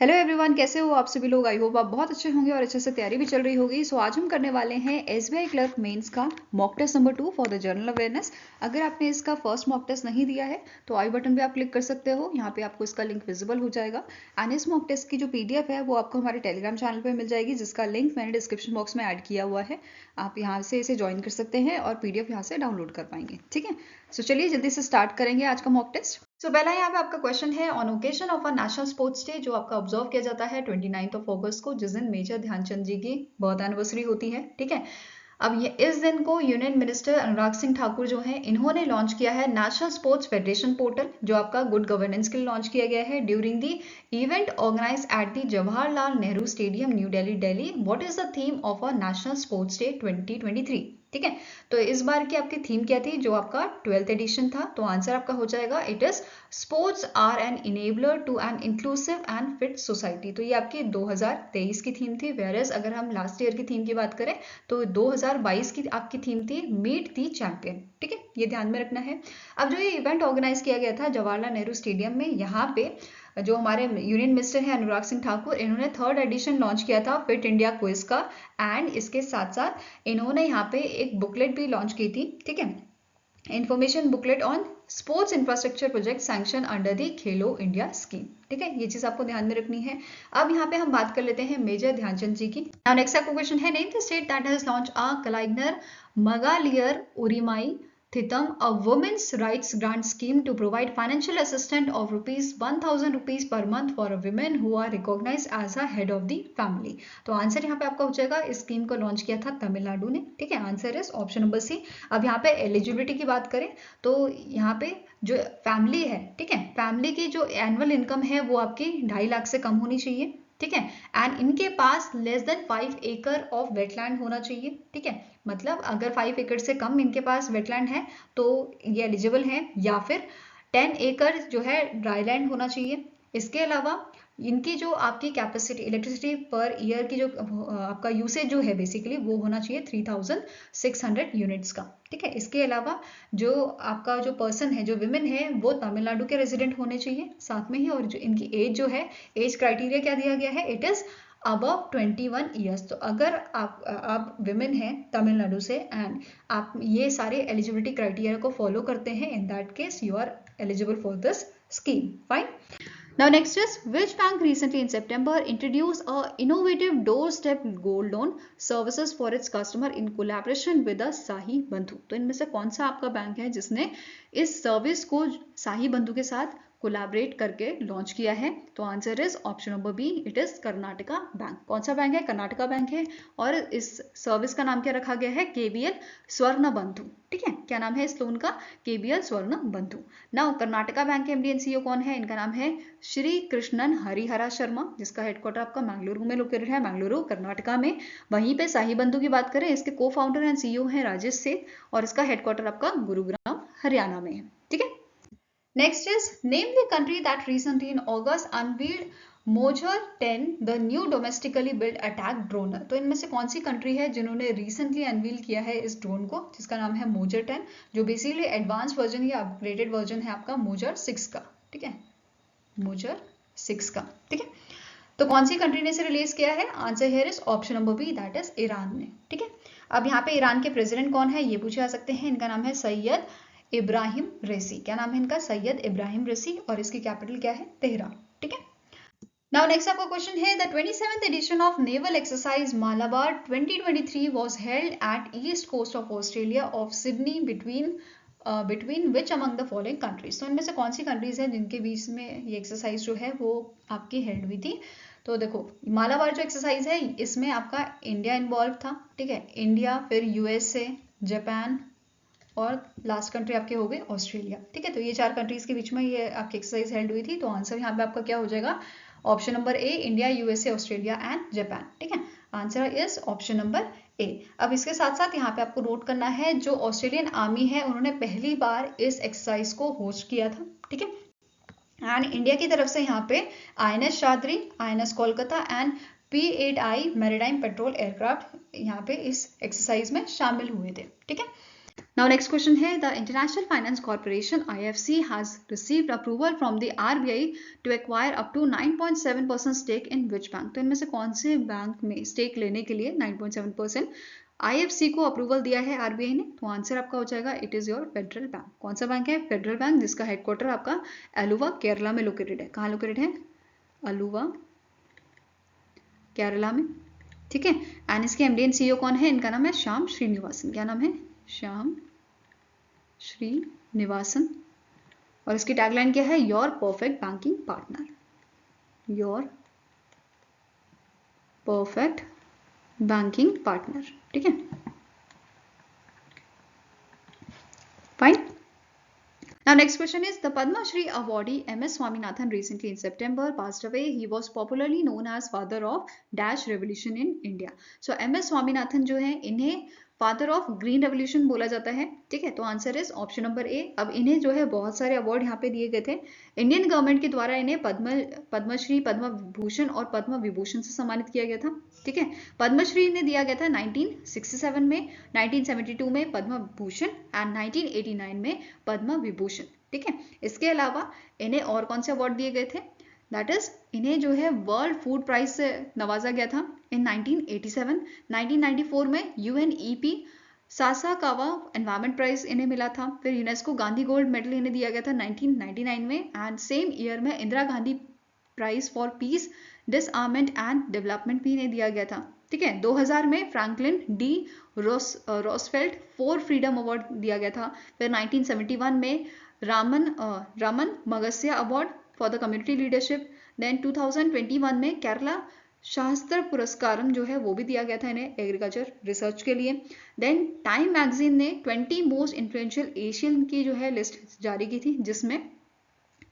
Hello everyone, कैसे हो आप सभी लोग। आई होप आप बहुत अच्छे होंगे और अच्छे से तैयारी भी चल रही होगी। सो आज हम करने वाले हैं एसबीआई क्लर्क मेंस का mock test number 2 for the general awareness. अगर आपने इसका फर्स्ट मॉक टेस्ट नहीं दिया है तो आई बटन पे आप क्लिक कर सकते हो, यहाँ पे आपको इसका लिंक विजिबल हो जाएगा। एंड इस मॉक टेस्ट की जो पीडीएफ है वो आपको हमारे टेलीग्राम चैनल पर मिल जाएगी, जिसका लिंक मैंने डिस्क्रिप्शन बॉक्स में ऐड किया हुआ है। आप यहाँ से इसे ज्वाइन कर सकते हैं और पीडीएफ यहाँ से डाउनलोड कर पाएंगे। ठीक है, सो चलिए जल्दी से स्टार्ट करेंगे आज का मॉक टेस्ट। सो पहला यहाँ पे आपका क्वेश्चन है, on occasion of a national sports day, जो आपका ऑब्जर्व किया जाता है 29 अगस्त को, जिस दिन मेजर ध्यानचंद जी की बर्थ एनिवर्सरी होती है। ठीक है, अब ये इस दिन को यूनियन मिनिस्टर अनुराग सिंह ठाकुर जो हैं, इन्होंने लॉन्च किया है नेशनल स्पोर्ट्स फेडरेशन पोर्टल, जो आपका गुड गवर्नेंस के लिए लॉन्च किया गया है during the event organise at the Jawaharlal Nehru stadium, new Delhi, Delhi. What is the theme of a national sports day 2023? ठीक है, तो इस बार की आपकी थीम क्या थी, जो आपका 12th एडिशन था? तो आंसर आपका हो जाएगा it is sports are an enabler to an inclusive and fit society. तो ये आपकी 2023 की थीम थी। वेयरएज अगर हम लास्ट ईयर की थीम की बात करें तो 2022 की आपकी थीम थी मीट दी चैंपियन। ठीक है, ये ध्यान में रखना है। अब जो ये इवेंट ऑर्गेनाइज किया गया था जवाहरलाल नेहरू स्टेडियम में, यहाँ पे जो हमारे यूनियन मिनिस्टर हैं अनुराग सिंह ठाकुर, इन्होंने 3rd एडिशन लॉन्च किया था फिट इंडिया क्विज का। एंड इसके साथ साथ इन्होंने यहाँ पे एक बुकलेट भी लॉन्च की थी। ठीक है, information booklet on sports infrastructure project sanction under the Khelo India scheme. ठीक है, ये चीज आपको ध्यान में रखनी है। अब यहाँ पे हम बात कर लेते हैं मेजर ध्यानचंद जी की। नाउ नेक्स्ट आपका क्वेश्चन है, name the state that has launch a Kalaignar Magalir Urimai Thittam, a women's rights grant scheme to provide financial assistance of ₹1,000 per month for women who are recognized as a head of the family। तो answer यहाँ पे आपका हो जाएगा, इस scheme को launch किया था तमिलनाडु ने। ठीक है, answer is option number C. अब यहाँ पे एलिजिबिलिटी की बात करें तो यहाँ पे जो फैमिली है, ठीक है, फैमिली की जो एनुअल इनकम है वो आपकी 2.5 लाख से कम होनी चाहिए। ठीक है, एंड इनके पास लेस देन 5 एकड़ ऑफ वेटलैंड होना चाहिए। ठीक है, मतलब अगर 5 एकड़ से कम इनके पास वेटलैंड है तो ये एलिजिबल हैं, या फिर 10 एकड़ जो है ड्राई लैंड होना चाहिए। इसके अलावा इनकी जो आपकी कैपेसिटी इलेक्ट्रिसिटी पर ईयर की जो आपका यूसेज जो है बेसिकली वो होना चाहिए 3600 यूनिट्स का। ठीक है, इसके अलावा जो आपका जो पर्सन है, जो विमेन है, वो तमिलनाडु के रेजिडेंट होने चाहिए साथ में ही। और जो इनकी एज जो है, एज क्राइटेरिया क्या दिया गया है, इट इज अबव 21 ईयर्स। तो अगर आप विमेन हैं तमिलनाडु से एंड आप ये सारे एलिजिबिलिटी क्राइटेरिया को फॉलो करते हैं, in that case you are eligible for this scheme. Fine. Now next is, which bank recently in September introduced a innovative doorstep gold loan services for its customer in collaboration with the Sahi Bandhu? तो इनमें से कौन सा आपका bank है जिसने इस service को साही बंधु के साथ कोलैबोरेट करके लॉन्च किया है? तो answer is option number B, it is Karnataka bank. कौन सा बैंक है? कर्नाटका बैंक है। और इस सर्विस का नाम क्या रखा गया है? केबीएल स्वर्ण बंधु। ठीक है, क्या नाम है इस लोन का? केबीएल स्वर्ण बंधु। नाउ कर्नाटका बैंक के एमडी एंड सीईओ कौन है? इनका नाम है श्री कृष्णन हरिहरा शर्मा, जिसका हेडक्वार्टर आपका मैंगलुरु में लोकेटेड है, मैंगलुरु कर्नाटका में। वहीं पे साही बंधु की बात करें, इसके को फाउंडर एंड सीईओ हैं राजेश सेठ, और इसका हेडक्वार्टर आपका गुरुग्राम हरियाणा में है। ठीक है, next is, name the country that recently in August unveiled मोजर 10, the new domestically build attack drone. तो इनमें से कौन सी कंट्री है जिन्होंने रिसेंटली अनवील किया है इस ड्रोन को, जिसका नाम है मोजर 10, जो बेसिकली एडवांस वर्जन या अपग्रेडेड वर्जन है आपका मोजर 6 का। ठीक है, मोजर 6 का। ठीक है, तो कौन सी कंट्री ने इसे रिलीज किया है? Answer here is option number B, that is Iran ने। ठीक है, अब यहाँ पे ईरान के प्रेसिडेंट कौन है ये पूछे जा सकते हैं। इनका नाम है सैयद इब्राहिम रेसी। क्या नाम है इनका? सैयद इब्राहिम रेसी। और इसकी कैपिटल क्या है? तेहरान। ठीक है, नाउ नेक्स्ट आपका क्वेश्चन है, the 27th edition of naval exercise Malabar 2023 was held at east coast of Australia of Sydney between which among the following countries. तो इनमें से कौन सी कंट्रीज हैं जिनके बीच में ये एक्सरसाइज जो है वो आपकी हेल्ड हुई थी? तो देखो, मालाबार जो एक्सरसाइज है इसमें आपका इंडिया इन्वॉल्व था। ठीक है, इंडिया, फिर यूएसए, जापान, और लास्ट कंट्री आपके हो गए ऑस्ट्रेलिया। ठीक है, तो ये 4 कंट्रीज के बीच में ये आपकी एक्सरसाइज हेल्ड हुई थी। तो आंसर यहाँ पे आपका क्या हो जाएगा? Option number A, India, USA, Australia and Japan. ठीक है, आंसर इज ऑप्शन नंबर ए। अब इसके साथ साथ यहाँ पे आपको नोट करना है, जो ऑस्ट्रेलियन आर्मी है उन्होंने पहली बार इस एक्सरसाइज को होस्ट किया था। ठीक है, एंड इंडिया की तरफ से यहाँ पे INS शाद्री, INS Kolkata and P8I maritime petrol aircraft यहाँ पे इस एक्सरसाइज में शामिल हुए थे। ठीक है, Now next question है the International Finance Corporation IFC has received approval from the RBI to acquire up to 9.7% stake in which bank? तो इनमें से कौन से बैंक में स्टेक लेने के लिए 9.7% IFC को अप्रूवल दिया है RBI ने? तो आंसर आपका हो जाएगा it is your federal bank. कौन सा बैंक है? फेडरल बैंक, जिसका हेडक्वार्टर आपका एलुवा केरला में लोकेटेड है। कहाँ लोकेटेड है? एलुवा केरला में, ठीक है। एंड इसके MD and CEO कौन है? इनका नाम है श्याम श्रीनिवासन। क्या नाम है? श्याम श्रीनिवासन। और इसकी टैगलाइन क्या है? Your perfect banking partner, your perfect banking partner, ठीक है, fine. Now next question is the Padma Shri awardee MS Swaminathan recently in September passed away. He was popularly known as father of dash revolution in India. So MS Swaminathan जो है इन्हें father of green revolution बोला जाता है, ठीक है। तो answer is option number ए। अब इन्हें जो है बहुत सारे अवार्ड यहाँ पे दिए गए थे। इंडियन गवर्नमेंट के द्वारा इन्हें पद्मश्री, पद्म भूषण और पद्म विभूषण से सम्मानित किया गया था, ठीक है। पद्मश्री इन्हें दिया गया था 1967 में, 1972 में पद्म भूषण एंड 1989 में पद्म विभूषण, ठीक है। इसके अलावा इन्हें और कौन से अवार्ड दिए गए थे? दैट इज इन्हें जो है वर्ल्ड फूड प्राइज से नवाजा गया था इन 1987। 1994 में UNEP सासाकावा एनवायरमेंट प्राइज इन्हें मिला था। फिर यूनेस्को गांधी गोल्ड मेडल इन्हें दिया गया था 1999 में। एंड सेम ईयर में Indira Gandhi prize for peace, disarmament and development भी इन्हें दिया गया था, ठीक है। 2000 में Franklin D Roosevelt for freedom award दिया गया था। फिर 1971 में Ramon Magsaysay award for the community leadership. Then 2021 में केरला शास्त्र पुरस्कारम जो है वो भी दिया गया था इन्हें एग्रीकल्चर रिसर्च के लिए। देन टाइम मैगजीन ने 20 मोस्ट इन्फ्लुएंशियल एशियन की जो है लिस्ट जारी की थी, जिसमें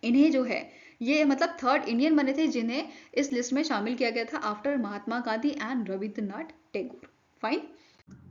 इन्हें जो है ये मतलब थर्ड इंडियन बने थे जिन्हें इस लिस्ट में शामिल किया गया था after Mahatma Gandhi and Rabindranath Tagore, fine.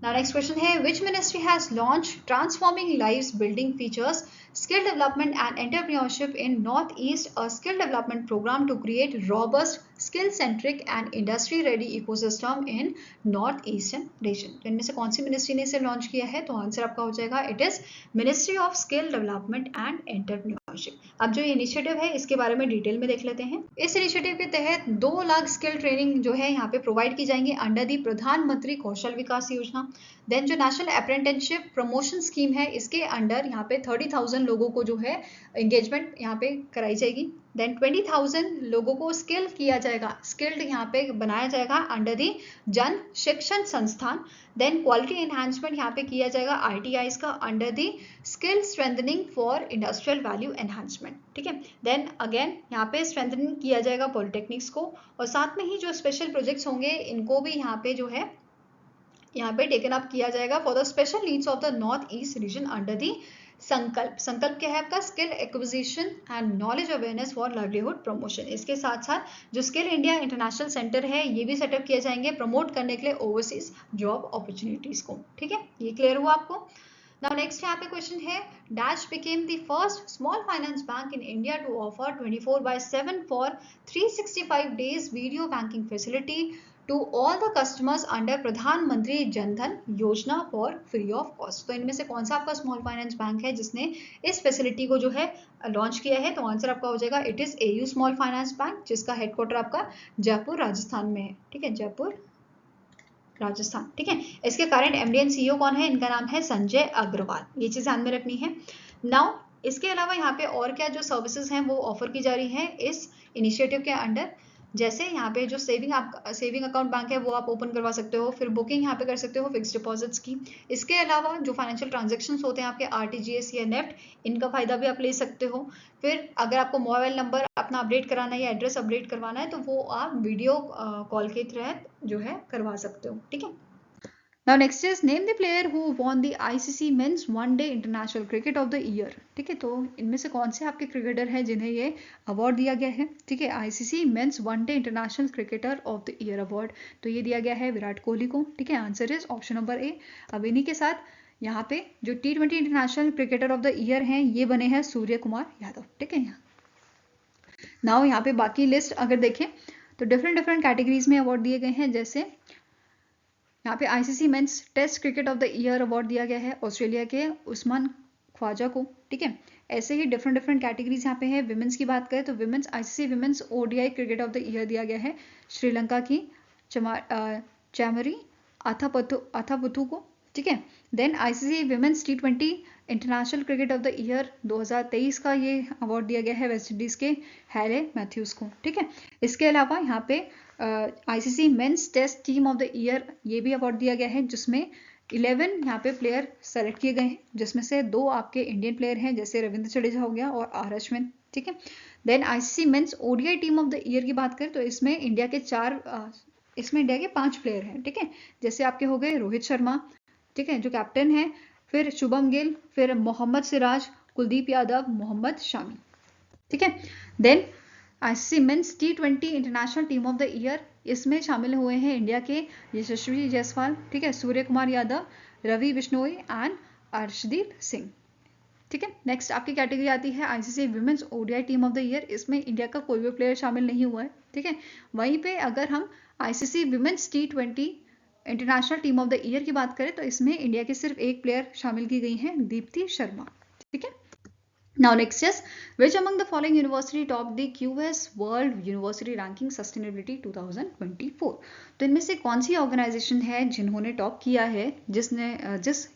Now next question है which ministry has launched transforming lives building features skill development and entrepreneurship in Northeast, a skill development program to create robust skill centric and industry ready ecosystem in Northeastern region। तो इनमें से कौन सी ministry ने इसे launch किया है? तो answer आपका हो जाएगा it is ministry of skill development and entrepreneurship. अब जो ये इनिशिएटिव है इसके बारे में डिटेल में देख लेते हैं। इस इनिशिएटिव के तहत 2 लाख स्किल ट्रेनिंग जो है यहाँ पे प्रोवाइड की जाएंगी अंडर दी प्रधानमंत्री कौशल विकास योजना। देन जो नेशनल अप्रेंटिसशिप प्रमोशन स्कीम है इसके अंडर यहाँ पे 30,000 लोगों को जो है एंगेजमेंट यहाँ पे कराई जाएगी। देन 20,000 लोगों को स्किल किया जाएगा, स्किल्ड यहाँ पे बनाया जाएगा अंडर दी जन शिक्षण संस्थान। देन क्वालिटी एनहांसमेंट यहाँ पे किया जाएगा ITIs का under the skill strengthening for industrial value enhancement, ठीक है। देन अगेन यहाँ पे स्ट्रेंथनिंग किया जाएगा पॉलिटेक्निक्स को, और साथ में ही जो स्पेशल प्रोजेक्ट्स होंगे इनको भी यहाँ पे जो है यहाँ पे टेकन अप किया जाएगा for the special needs of the north east region under the संकल्प। संकल्प क्या है आपका? Skill acquisition and knowledge awareness for livelihood promotion. इसके साथ साथ जो स्किल इंडिया इंटरनेशनल सेंटर है ये भी सेटअप किए जाएंगे प्रमोट करने के लिए ओवरसीज जॉब अपॉर्चुनिटीज को, ठीक है। ये क्लियर हुआ आपको? Now next यहाँ पे क्वेश्चन है Dash became the first small finance bank in India to offer 24/7 for 365 days video banking facility to all the customers under प्रधानमंत्री जन धन योजना फॉर फ्री ऑफ कॉस्ट। तो इनमें से कौन सा आपका स्मॉल फाइनेंस बैंक है जिसने इस फैसिलिटी को जो है लॉन्च किया है? तो आंसर आपका हो जाएगा it is AU small finance bank, जिसका हेडक्वार्टर आपका जयपुर राजस्थान में है, ठीक है, जयपुर राजस्थान, ठीक है। इसके करंट MD and CEO कौन है? इनका नाम है संजय अग्रवाल। ये चीज ध्यान में रखनी है। नाउ इसके अलावा यहाँ पे और क्या जो सर्विसेज हैं वो ऑफर की जा रही हैं इस इनिशिएटिव के अंडर, जैसे यहाँ पे जो सेविंग अकाउंट बैंक है वो आप ओपन करवा सकते हो, फिर बुकिंग यहाँ पे कर सकते हो फिक्स डिपॉजिट्स की। इसके अलावा जो फाइनेंशियल ट्रांजेक्शंस होते हैं आपके RTGS या नेफ्ट, इनका फायदा भी आप ले सकते हो। फिर अगर आपको मोबाइल नंबर अपना अपडेट कराना है या एड्रेस अपडेट करवाना है तो वो आप वीडियो कॉल के तहत जो है करवा सकते हो, ठीक है। Now next is name the player who won the ICC Men's One Day International Cricket of the Year, ठीक है। तो इनमें से कौन से आपके क्रिकेटर हैं जिन्हें ये अवार्ड दिया गया है? ठीक है, ICC Men's One Day International Cricketer of the Year award, तो ये दिया गया है विराट कोहली को, ठीक है। आंसर इज ऑप्शन नंबर ए। अब इन्हीं के साथ यहाँ पे जो T20 international cricketer of the year हैं ये बने हैं सूर्य कुमार यादव, ठीक है। नाउ यहाँ पे बाकी लिस्ट अगर देखें तो डिफरेंट कैटेगरीज में अवार्ड दिए गए हैं, जैसे यहाँ पे ICC men's test cricket of the year award दिया गया है ऑस्ट्रेलिया के उस्मान ख्वाजा को, ठीक है। ऐसे ही डिफरेंट डिफरेंट कैटेगरीज यहाँ पे है। विमेंस की बात करें तो women's ICC women's ODI cricket of the year दिया गया है श्रीलंका की चैमरी अथापुथु को, ठीक है। देन आईसीसी विमेंस टी20 international cricket of the year 2023 का ये अवार्ड दिया गया है वेस्ट इंडीज के हैले मैथ्यूज को, ठीक है। इसके अलावा यहाँ पे ICC men's test team of the year ये भी अवार्ड दिया गया है, जिसमें 11 यहाँ पे प्लेयर सेलेक्ट किए गए हैं, जिसमें से 2 आपके इंडियन प्लेयर हैं, जैसे रविंद्र जडेजा हो गया और आर अश्विन, ठीक है। Then ICC men's ODI team of the year की बात करें तो इसमें इंडिया के 5 प्लेयर हैं, ठीक है। जैसे आपके हो गए रोहित शर्मा, ठीक है, जो कैप्टन है, फिर शुभम गिल, फिर मोहम्मद सिराज, कुलदीप यादव, मोहम्मद शामी, ठीक है। देन आईसीसी मेंस टी20 international team of the year, इसमें शामिल हुए हैं इंडिया के यशस्वी जायसवाल, ठीक है, सूर्य कुमार यादव, रवि बिश्नोई एंड अर्शदीप सिंह, ठीक है। नेक्स्ट आपकी कैटेगरी आती है ICC women's ODI team of the year, इसमें इंडिया का कोई भी प्लेयर शामिल नहीं हुआ है, ठीक है। वहीं पे अगर हम आईसीसी विमेंस टी20 international team of the year की बात करें तो इसमें इंडिया की सिर्फ एक प्लेयर शामिल की गई है, दीप्ति शर्मा, ठीक है। Now next is which among the following university topped the QS World University Ranking Sustainability 2024? तो इनमें से कौन सी ऑर्गेनाइजेशन है जिन्होंने टॉप किया है, जिस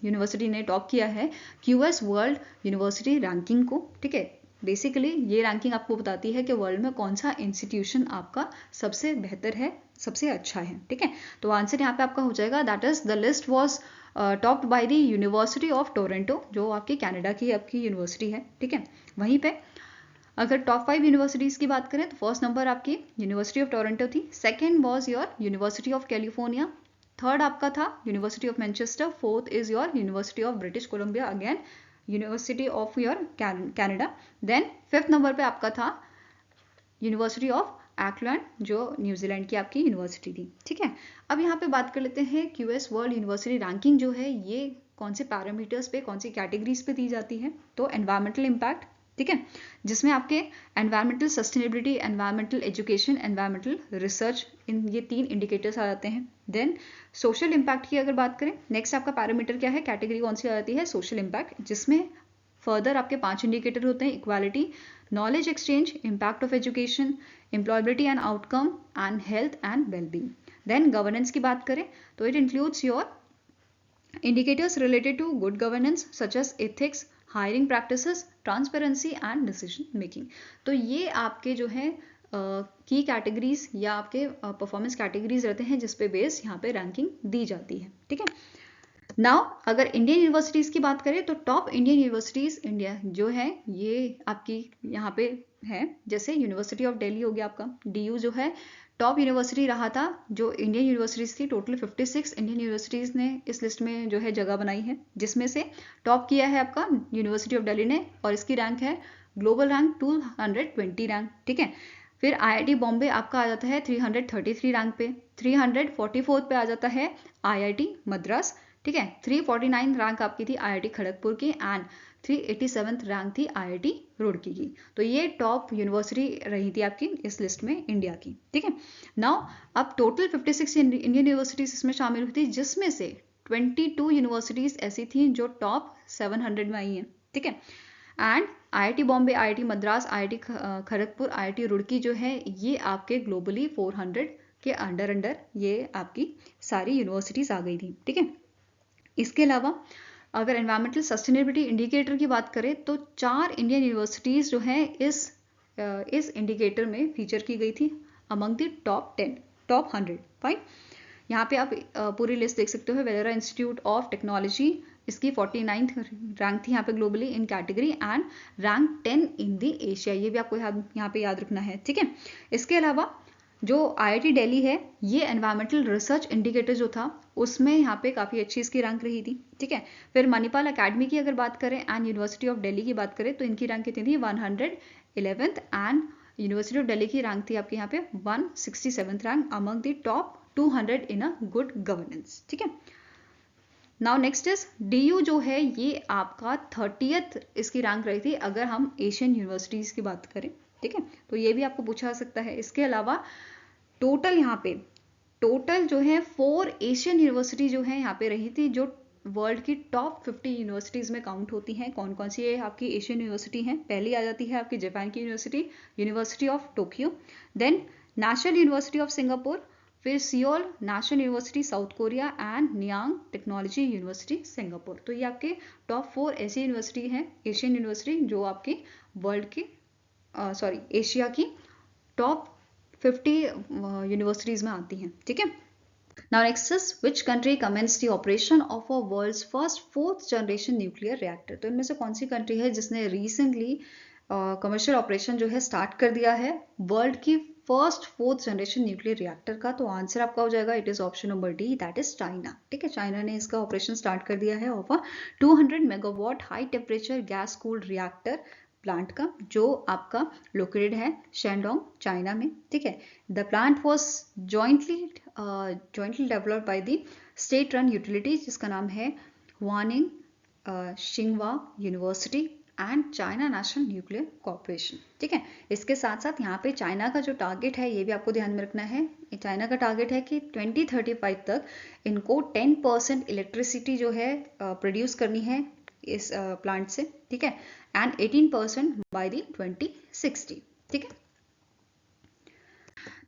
यूनिवर्सिटी ने टॉप किया है QS वर्ल्ड यूनिवर्सिटी रैंकिंग को, ठीक है। बेसिकली ये रैंकिंग आपको बताती है कि वर्ल्ड में कौन सा इंस्टीट्यूशन आपका सबसे बेहतर है, सबसे अच्छा है, ठीक है। तो आंसर यहाँ पे आपका हो जाएगा that is the list was topped by the university of Toronto, जो आपकी कनाडा की आपकी यूनिवर्सिटी है, ठीक है। वहीं पे अगर टॉप 5 यूनिवर्सिटीज़ की बात करें तो फर्स्ट नंबर आपकी यूनिवर्सिटी ऑफ टोरंटो थी, second was your university of California, third आपका था university of Manchester, fourth is your university of British Columbia, again university of your Canada. Then fifth number पे आपका था यूनिवर्सिटी ऑफ ऑकलैंड, जो New Zealand की आपकी university थी, ठीक है। अब यहाँ पे बात कर लेते हैं क्यूएस वर्ल्ड यूनिवर्सिटी रैंकिंग जो है ये कौन से पैरामीटर्स पे, कौन सी कैटेगरीज पे दी जाती है। तो एनवायरमेंटल इम्पैक्ट, ठीक है, जिसमें आपके environmental sustainability, environmental education, environmental research, इन ये 3 इंडिकेटर्स आ जाते हैं। देन सोशल इम्पैक्ट की अगर बात करें, नेक्स्ट आपका पैरामीटर क्या है, कैटेगरी कौन सी आ जाती है, सोशल इम्पैक्ट, जिसमें फर्दर आपके 5 इंडिकेटर होते हैं, equality, knowledge exchange, impact of education, employability and outcome and health and wellbeing. Then governance की बात करें तो it includes your indicators related to good governance such as ethics, hiring practices, transparency and decision making। तो ये आपके जो है की कैटेगरीज या आपके परफॉर्मेंस कैटेगरीज रहते हैं, जिस पे बेस यहाँ पे रैंकिंग दी जाती है, ठीक है। नाउ अगर इंडियन यूनिवर्सिटीज़ की बात करें तो टॉप इंडियन यूनिवर्सिटीज़ इंडिया जो है ये आपकी यहाँ पे है, जैसे यूनिवर्सिटी ऑफ दिल्ली हो गया आपका, DU जो है टॉप यूनिवर्सिटी रहा था, जो इंडियन यूनिवर्सिटीज़ थी। टोटल 56 इंडियन यूनिवर्सिटीज़ ने इस लिस्ट में जो है जगह बनाई है, जिसमें से टॉप किया है आपका यूनिवर्सिटी ऑफ दिल्ली ने, और इसकी रैंक है ग्लोबल रैंक 220 रैंक, ठीक है। फिर IIT बॉम्बे आपका आ जाता है 333 रैंक पे, 344 पे आ जाता है IIT मद्रास, ठीक है। 349 रैंक आपकी थी IIT खड़गपुर की एंड 387 रैंक थी IIT रुड़की की। तो ये टॉप यूनिवर्सिटी रही थी आपकी इस लिस्ट में इंडिया की, ठीक है। नाउ अब टोटल 56 इंडियन यूनिवर्सिटीज इसमें शामिल हुई थी, जिसमें से 22 यूनिवर्सिटीज ऐसी थी जो टॉप 700 में आई हैं, ठीक है। And IIT Bombay, IIT Madras, IIT Kharagpur, IIT Roorkee जो है ये आपके ग्लोबली 400 के अंडर ये आपकी सारी यूनिवर्सिटीज आ गई थी, ठीक है। इसके अलावा अगर एनवायरमेंटल सस्टेनेबिलिटी इंडिकेटर की बात करें तो 4 इंडियन यूनिवर्सिटीज़ जो हैं इस इंडिकेटर में फीचर की गई थी among the top 10, top 100, fine. यहाँ पे आप पूरी लिस्ट देख सकते हो। वेलेरा इंस्टीट्यूट ऑफ टेक्नोलॉजी, इसकी 49th रैंक थी यहाँ पे globally in category and rank 10 in the Asia, ये भी आपको यहाँ पे याद रखना है, ठीक है। इसके अलावा जो IIT दिल्ली है ये एनवायरमेंटल रिसर्च इंडिकेटर जो था उसमें यहाँ पे काफ़ी अच्छी इसकी रैंक रही थी, ठीक है। फिर मणिपाल अकेडमी की अगर बात करें एंड यूनिवर्सिटी ऑफ दिल्ली की बात करें तो इनकी रैंक कितनी थी 111th and university of Delhi की रैंक थी आपके यहाँ पे 167th rank among the top 200 in a good governance, ठीक है। नाउ नेक्स्ट इज DU जो है ये आपका 30th इसकी रैंक रही थी अगर हम एशियन यूनिवर्सिटीज़ की बात करें, ठीक है। तो ये भी आपको पूछा जा सकता है। इसके अलावा टोटल यहाँ पे टोटल जो है 4 एशियन यूनिवर्सिटी जो है यहाँ पे रही थी, जो वर्ल्ड की टॉप 50 यूनिवर्सिटीज़ में काउंट होती हैं। कौन कौन सी ये आपकी एशियन यूनिवर्सिटी हैं? पहली आ जाती है आपकी जापान की university, university of Tokyo, then national university of Singapore, फिर Seoul national university South Korea and Nanyang technology university Singapore. तो ये आपके टॉप 4 ऐसी यूनिवर्सिटी हैं, एशियन यूनिवर्सिटी, जो आपके वर्ल्ड की एशिया की टॉप 50 यूनिवर्सिटीज में आती हैं। ठीक है, now next is which country commence the operation of a world's first 4th generation nuclear reactor. तो इनमें से कौन सी कंट्री है जिसने रिसेंटली कमर्शियल ऑपरेशन जो है स्टार्ट कर दिया है वर्ल्ड की first 4th generation nuclear reactor का? तो आंसर आपका हो जाएगा, it is option number D, that is China. ठीक है, चाइना ने इसका ऑपरेशन स्टार्ट कर दिया है of a 200 megawatt high temperature gas cooled reactor plant का, जो आपका लोकेटेड है शेंडोंग चाइना में। ठीक है, the plant was jointly developed by the state run utility, जिसका नाम है हुआनिंग शिंगवा university and China national nuclear corporation. ठीक है, इसके साथ साथ यहाँ पे चाइना का जो टारगेट है ये भी आपको ध्यान में रखना है। चाइना का टारगेट है कि 2035 तक इनको 10% इलेक्ट्रिसिटी जो है प्रोड्यूस करनी है इस प्लांट से। ठीक है, एंड 18% बाय द 2060। ठीक है,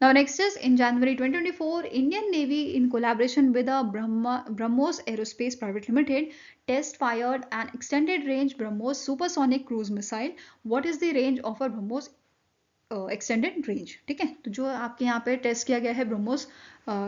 now next is in January 2024 Indian Navy in collaboration with the BrahMos Aerospace Private Limited test fired an extended range BrahMos supersonic cruise missile. What is the range of a BrahMos extended range? ठीक है, तो जो आपके यहाँ पे test किया गया है ब्रह्मोस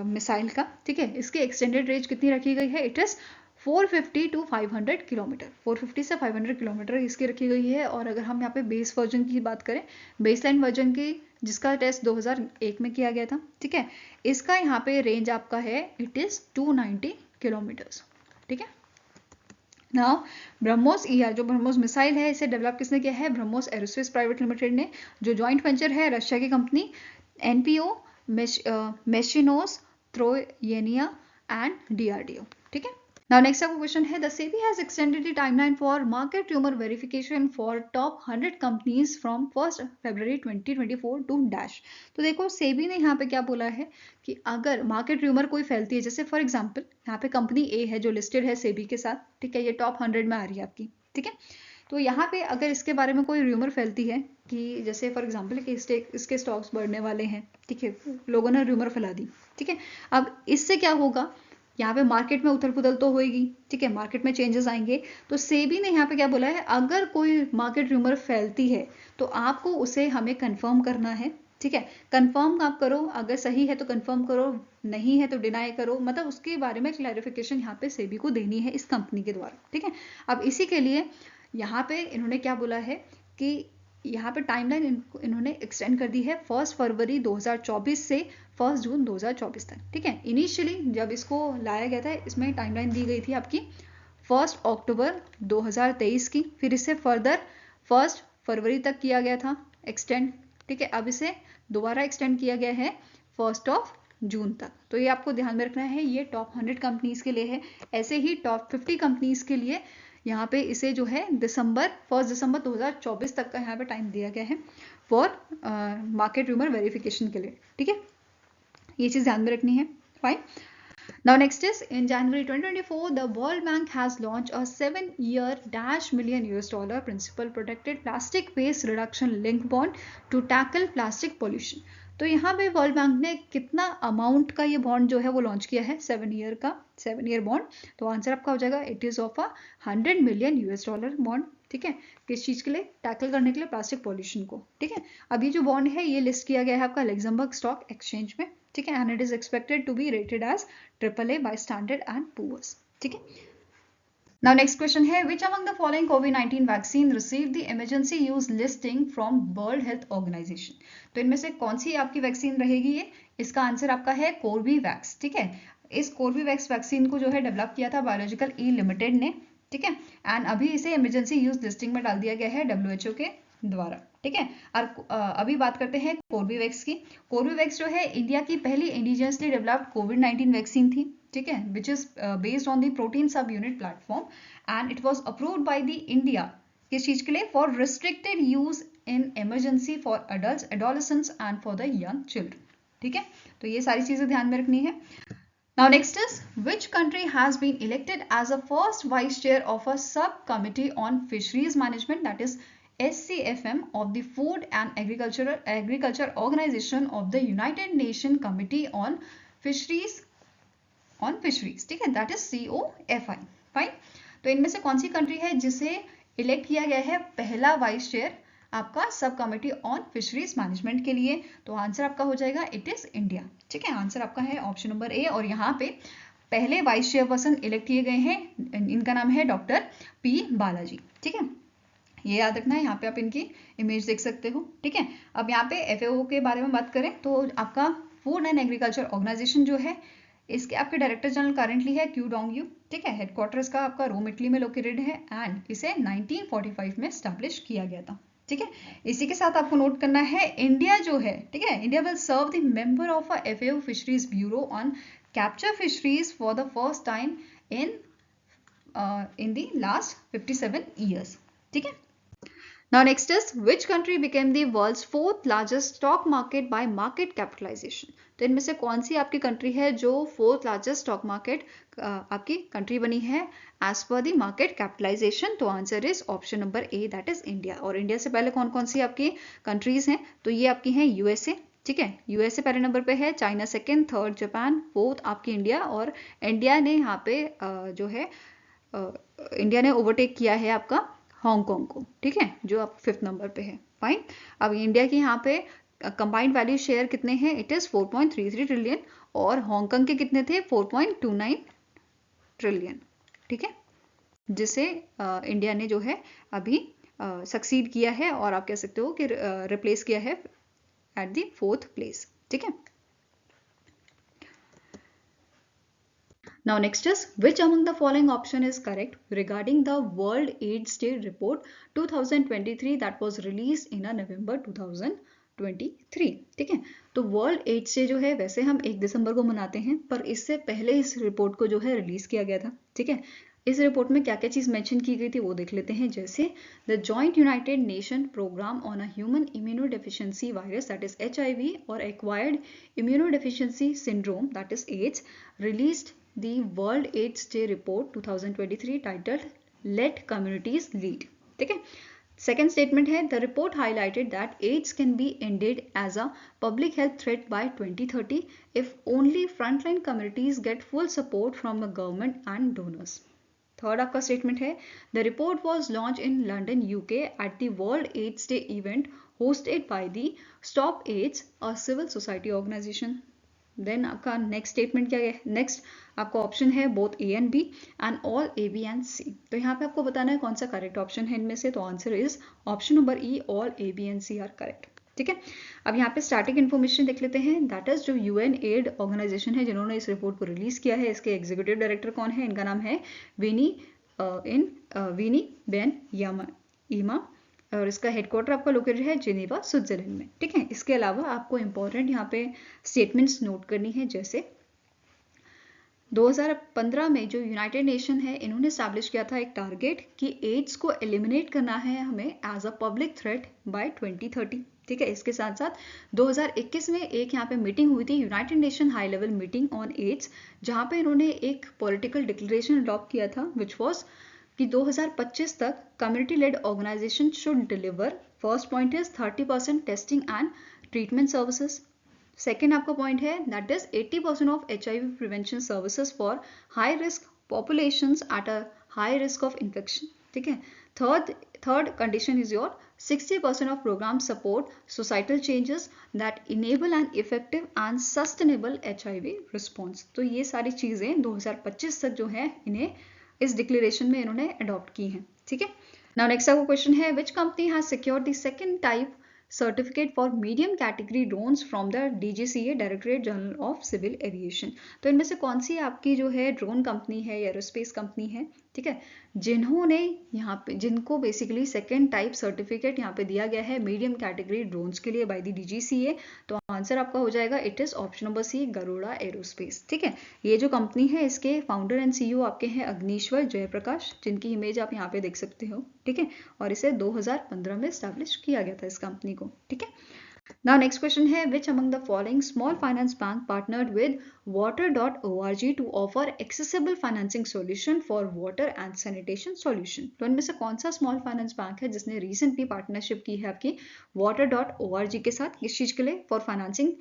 मिसाइल का, ठीक है, इसकी एक्सटेंडेड रेंज कितनी रखी गई है? इट इज 450 to 500 किलोमीटर, 450 से 500 किलोमीटर इसकी रखी गई है। और अगर हम यहाँ पे बेस वर्जन की बात करें, बेसलाइन वर्जन की, जिसका टेस्ट 2001 में किया गया था, ठीक है, इसका यहाँ पे रेंज आपका है इट इज 290 किलोमीटर्स। ठीक है, नाउ ब्रह्मोस जो ब्रह्मोस मिसाइल है, इसे डेवलप किसने किया है? ब्रह्मोस एरोस्पेस प्राइवेट लिमिटेड ने, जो जॉइंट वेंचर है रशिया की कंपनी एनपीओ मेशिनोस थ्रोयेनिया एंड डीआरडीओ। ठीक है, नाउ नेक्स्ट आपका क्वेश्चन है, the SEBI has extended the timeline for market rumour verification for top 100 companies from 1 February 2024 to dash. तो देखो सेबी ने यहाँ पे क्या बोला है कि अगर मार्केट रूमर कोई फैलती है, जैसे फॉर एग्जांपल यहाँ पे कंपनी ए है जो लिस्टेड है सेबी के साथ, ठीक है, ये टॉप 100 में आ रही है आपकी। ठीक है, तो यहाँ पे अगर इसके बारे में कोई रूमर फैलती है कि जैसे फॉर एग्जांपल कि इसके स्टॉक्स बढ़ने वाले हैं, ठीक है, लोगों ने रूमर फैला दी। ठीक है, अब इससे क्या होगा, यहाँ पे मार्केट में उथल पुथल तो होएगी। ठीक है, मार्केट में चेंजेस आएंगे। तो सेबी ने यहाँ पे क्या बोला है, अगर कोई मार्केट रूमर फैलती है तो आपको उसे हमें कंफर्म करना है। ठीक है, कंफर्म आप करो, अगर सही है तो कंफर्म करो, नहीं है तो डिनाई करो, मतलब उसके बारे में क्लैरिफिकेशन यहाँ पे सेबी को देनी है इस कंपनी के द्वारा। ठीक है, अब इसी के लिए यहाँ पे इन्होंने क्या बोला है कि यहाँ पे टाइमलाइन इन्होंने एक्सटेंड कर दी है 1 फरवरी 2024 से 1 जून 2024 तक। ठीक है, इनिशियली जब इसको लाया गया था इसमें टाइमलाइन दी गई थी आपकी 1 अक्टूबर 2023 की, फिर इसे फर्दर 1 फरवरी तक किया गया था एक्सटेंड। ठीक है, अब इसे दोबारा एक्सटेंड किया गया है 1 जून तक। तो ये आपको ध्यान में रखना है, ये टॉप 100 कंपनीज के लिए है। ऐसे ही टॉप 50 कंपनीज के लिए यहाँ पे इसे जो है 1 दिसंबर 2024 तक का यहाँ पे टाइम दिया गया है फॉर मार्केट रूमर वेरिफिकेशन के लिए। ठीक है, ये चीज ध्यान में रखनी है। Fine, now next is in January 2024 the World Bank has launched a 7-year $1 million principal protected plastic waste reduction linked bond to tackle plastic pollution। तो यहाँ पे वर्ल्ड बैंक ने कितना अमाउंट का ये बॉन्ड जो है वो लॉन्च किया है? 7 ईयर बॉन्ड। तो आंसर आपका हो जाएगा it is of $100 million bond. ठीक है, किस चीज के लिए? टैकल करने के लिए प्लास्टिक पॉल्यूशन को। ठीक है, अब ये जो बॉन्ड है ये लिस्ट किया गया है आपका लग्जमबर्ग स्टॉक एक्सचेंज में। ठीक है, and it is expected to be rated as AAA by Standard and Poor's। ठीक है, now next question है, which among the following COVID-19 vaccine received the emergency use listing from World Health Organization। तो इनमें से कौन सी आपकी vaccine रहेगी ये? इसका आंसर आपका है कोर्बीवैक्स। ठीक है, इस कोर्बीवैक्स वैक्सीन को जो है डेवलप किया था बायोलॉजिकल ई लिमिटेड ने। ठीक है, एंड अभी इसे इमरजेंसी यूज लिस्टिंग में डाल दिया गया है WHO के द्वारा। ठीक है, और अभी बात करते हैं कोर्बीवैक्स की। कोर्बीवैक्स जो है इंडिया की पहली इंडिजियसली डेवलप्ड कोविड-19 वैक्सीन थी। ठीक है, which is based on the protein सब unit platform and it was approved by the India. किस चीज के लिए? For restricted use in emergency for adults, adolescents and for the young children. ठीक है, तो ये सारी चीजें ध्यान में रखनी है। Now next is, which country has been elected as a first vice chair of a subcommittee on fisheries management, that is SCFM, of the Food and Agriculture Organization of the United Nations Committee on Fisheries, ठीक है, that is COFI। Fine, तो इनमें से कौन सी country है जिसे elect किया गया है पहला वाइस चेयर आपका सब कमिटी ऑन फिशरीज मैनेजमेंट के लिए? तो आंसर आपका हो जाएगा इट इज इंडिया। ठीक है, आंसर आपका है ऑप्शन नंबर ए। और यहाँ पे पहले वाइस चेयरपर्सन इलेक्ट किए गए हैं, इनका नाम है डॉक्टर पी बालाजी। ठीक है, ये याद रखना है, यहाँ पे आप इनकी इमेज देख सकते हो। ठीक है, अब यहाँ पे FAO के बारे में बात करें तो आपका फूड एंड एग्रीकल्चर ऑर्गेनाइजेशन जो है, इसके आपके डायरेक्टर जनरल करेंटली है क्यू डोंग यू। ठीक है, हेडक्वार्टर इसका आपका रोम इटली में लोकेटेड है एंड इसे 1945 में स्टैब्लिश किया गया था। ठीक है, इसी के साथ आपको नोट करना है इंडिया जो है, ठीक है, India will serve the member of a FAO fisheries bureau on capture fisheries for the first time in the last 57 years. ठीक है, now next is, which country became the world's fourth largest stock market by market capitalization? तो इनमें से कौन सी आपकी country है जो फोर्थ लार्जेस्ट स्टॉक मार्केट आपकी कंट्री बनी है as per the market capitalisation? तो answer is option number A, that is India. और इंडिया से पहले कौन कौन सी आपकी कंट्रीज हैं? तो ये आपकी हैं USA। ठीक है, USA पहले नंबर पे है, China second, third Japan, fourth आपकी इंडिया। और इंडिया ने यहाँ पे जो है इंडिया ने ओवरटेक किया है आपका हांगकांग को। ठीक है, जो आप 5th नंबर पे है। फाइन, अब इंडिया की यहाँ पे कंबाइंड वैल्यू शेयर कितने हैं? इट इज 4.33 ट्रिलियन और हांगकांग के कितने थे? 4.29 ट्रिलियन। ठीक है, जिसे इंडिया ने जो है अभी सक्सीड किया है और आप कह सकते हो कि रिप्लेस किया है एट द 4th प्लेस। ठीक है, now next is, which among the following option is correct regarding the World AIDS Day report 2023 that was released in November 2023? ठीक है, तो वर्ल्ड एड्स डे जो है वैसे हम 1 दिसंबर को मनाते हैं, पर इससे पहले इस रिपोर्ट को जो है रिलीज किया गया था। ठीक है, इस रिपोर्ट में क्या क्या चीज मेंशन की गई थी वो देख लेते हैं। जैसे the joint united nation programme on a human immunodeficiency virus, that is HIV, और acquired immunodeficiency syndrome, that is AIDS, released the World AIDS Day Report 2023 titled Let Communities Lead। ठीक है, सेकेंड स्टेटमेंट है, the report highlighted that AIDS can be ended as a public health threat by 2030 if only frontline communities get full support from the government and donors. Third आपका statement है, the report was launch in London UK at the world AIDS day event hosted by the stop AIDS, a civil society organisation. Then आपका next statement क्या है? Next आपका option है both A and B and all A, B and C। तो यहाँ पे आपको बताना है कौन सा करेक्ट ऑप्शन है इनमें से। तो answer is option number E, all A, B and C are correct. ठीक है, अब यहाँ पे स्टार्टिंग इन्फॉर्मेशन देख लेते हैं। दैट इज जो UN एड ऑर्गेनाइजेशन है जिन्होंने इस रिपोर्ट को रिलीज किया है, इसके एग्जीक्यूटिव डायरेक्टर कौन है? इनका नाम है विनी बेन ईमा और इसका हेडक्वार्टर आपका लोकेटेड है जिनेवा, स्विट्जरलैंड में। ठीक है, इसके अलावा आपको इंपॉर्टेंट यहाँ पे स्टेटमेंट्स नोट करनी है। जैसे 2015 में जो यूनाइटेड नेशन है इन्होंने स्टैब्लिश किया था एक टारगेट कि एड्स को एलिमिनेट करना है हमें as a public threat by 2030। ठीक है, इसके साथ साथ 2021 में एक यहाँ पे मीटिंग हुई थी, united nation high level meeting on AIDS, जहाँ पे इन्होंने एक पॉलिटिकल डिक्लेरेशन अडॉप्ट किया था विच वॉज कि 2025 तक community led organisation should deliver. First point is 30% testing and treatment services. Second आपका पॉइंट है that is 80% of HIV prevention services for high risk populations at a high risk of infection. ठीक है, third condition is your 60% of programme support societal changes that enable an effective and sustainable HIV response. तो ये सारी चीजें 2025 तक जो है इन्हें इस डिक्लेरेशन में इन्होंने अडॉप्ट की हैं। ठीक है, नाउ नेक्स्ट आपका क्वेश्चन है, which company has secured the second type certificate for medium category drones from the DGCA, directorate general of civil aviation? तो इनमें से कौन सी आपकी जो है ड्रोन कंपनी है, एरोस्पेस कंपनी है, ठीक है, जिन्होंने यहाँ पे जिनको बेसिकली सेकेंड टाइप सर्टिफिकेट यहाँ पे दिया गया है मीडियम कैटेगरी ड्रोन्स के लिए बाय द DGCA? तो आंसर आपका हो जाएगा it is option number C, Garuda aerospace. ठीक है, ये जो कंपनी है इसके फाउंडर एंड CEO आपके हैं अग्निश्वर जयप्रकाश, जिनकी इमेज आप यहाँ पे देख सकते हो। ठीक है, और इसे 2015 में स्टैब्लिश किया गया था इस कंपनी को। ठीक है, Now next question है which among the following small finance bank partnered with water.org to offer accessible financing solution for water and sanitation solution। तो इनमें से कौन सा स्मॉल फाइनेंस बैंक है जिसने रिसेंटली पार्टनरशिप की है आपकी water.org के साथ, किस चीज के लिए? For financing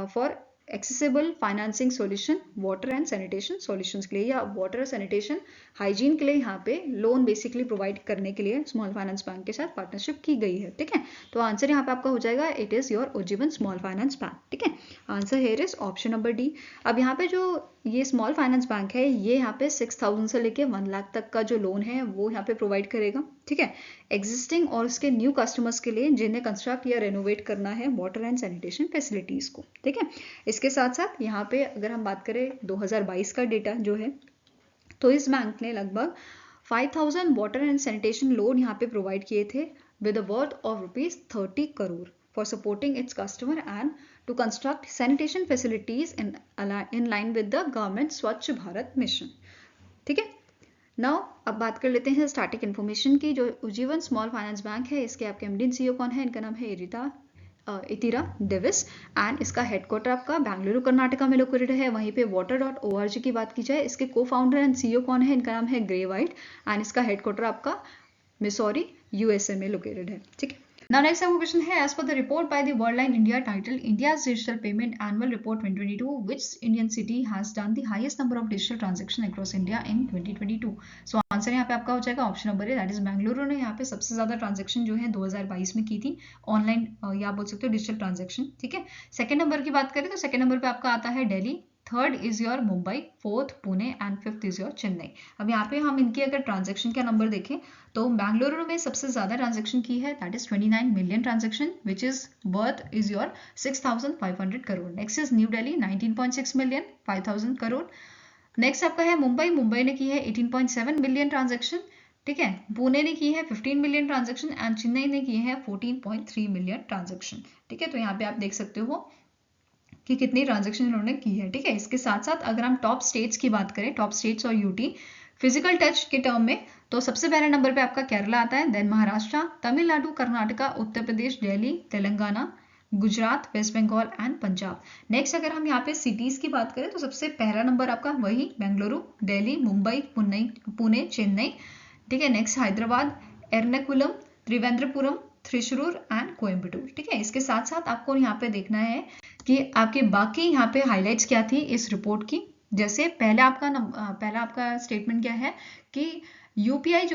for accessible financing solution water and sanitation solutions के लिए, या वाटर और सैनिटेशन हाइजीन के लिए यहाँ पे लोन बेसिकली प्रोवाइड करने के लिए स्मॉल फाइनेंस बैंक के साथ पार्टनरशिप की गई है। ठीक है, तो आंसर यहाँ पे आपका हो जाएगा it is your Ujjivan small finance bank. ठीक है, answer here is option number D. अब यहाँ पे जो ये स्मॉल फाइनेंस बैंक है ये यहाँ पे 6,000 से लेके 1 लाख तक का जो लोन है वो यहाँ पे प्रोवाइड करेगा। ठीक है, एग्जिस्टिंग और उसके न्यू कस्टमर्स के लिए जिन्हें कंस्ट्रक्ट या रेनोवेट करना है वाटर एंड सैनिटेशन फैसिलिटीज को। ठीक है, इसके साथ साथ यहाँ पे अगर हम बात करें 2022 का डेटा जो है, तो इस बैंक ने लगभग 5,000 वाटर एंड सैनिटेशन लोन यहाँ पे प्रोवाइड किए थे with a worth of ₹30 crore for supporting its customer and to construct sanitation facilities in line with the government स्वच्छ भारत मिशन। ठीक है, नाउ अब बात कर लेते हैं स्टैटिक इन्फॉर्मेशन की। जो उज्जीवन स्मॉल फाइनेंस बैंक है इसके आपके एमडी सीईओ कौन है? इनका नाम है इतिरा डेविस एंड इसका हेडक्वार्टर आपका बेंगलुरु कर्नाटका में लोकेटेड है। वहीं पे water.org की बात की जाए, इसके को फाउंडर एंड सीईओ कौन है? इनका नाम है ग्रे वाइट एंड इसका हेडक्वार्टर आपका मिसौरी यूएसए में लोकेटेड है। ठीक है, Now next आपका क्वेश्चन है as per the report by the Worldline India titled India's Digital Payment Annual Report 2022 which Indian city has done the highest number of digital transaction across India in 2022। So answer यहाँ पे आपका हो जाएगा option number A, that is Bengaluru ने यहाँ पे सबसे ज्यादा ट्रांजेक्शन जो है 2022 में की थी ऑनलाइन, या बोल सकते हो डिजिटल ट्रांजेक्शन। ठीक है, सेकंड नंबर की बात करें तो सेकंड नंबर पे आपका आता है Delhi, third is your Mumbai, fourth Pune and fifth is your Chennai. अब यहाँ पे हम इनकी अगर ट्रांजेक्शन का नंबर देखें तो बेंगलुरु में सबसे ज्यादा ट्रांजेक्शन की है, that is 29 million transaction which is worth is your 6,500 crore. Next is new Delhi 19.6 million 5,000 crore. Next आपका है मुंबई, मुंबई ने की है 18.7 मिलियन ट्रांजेक्शन। ठीक है, पुणे ने की है 15 मिलियन ट्रांजेक्शन एंड चेन्नई ने की है 14.3 मिलियन ट्रांजेक्शन। ठीक है, तो यहाँ पे आप देख सकते हो कि कितनी ट्रांजेक्शन इन्होंने की है। ठीक है, इसके साथ साथ अगर हम टॉप स्टेट्स की बात करें, टॉप स्टेट्स और यूटी फिजिकल टच के टर्म में, तो सबसे पहले नंबर पे आपका केरला आता है, then Maharashtra, Tamil Nadu, Karnataka, Uttar Pradesh, Delhi, Telangana, Gujarat, West Bengal and Punjab. Next अगर हम यहाँ पे सिटीज की बात करें तो सबसे पहला नंबर आपका वही बेंगलुरु, दिल्ली, मुंबई, पुणे, चेन्नई। ठीक है, नेक्स्ट हैदराबाद, एर्नाकुलम, त्रिवेंद्रपुरम, थ्रिशूर एंड कोयम्बटूर। ठीक है, इसके साथ साथ आपको यहाँ पे देखना है कि आपके बाकी यहाँ पे हाइलाइट्स क्या थी इस रिपोर्ट की। जैसे पहला आपका स्टेटमेंट क्या है कि यूपीआई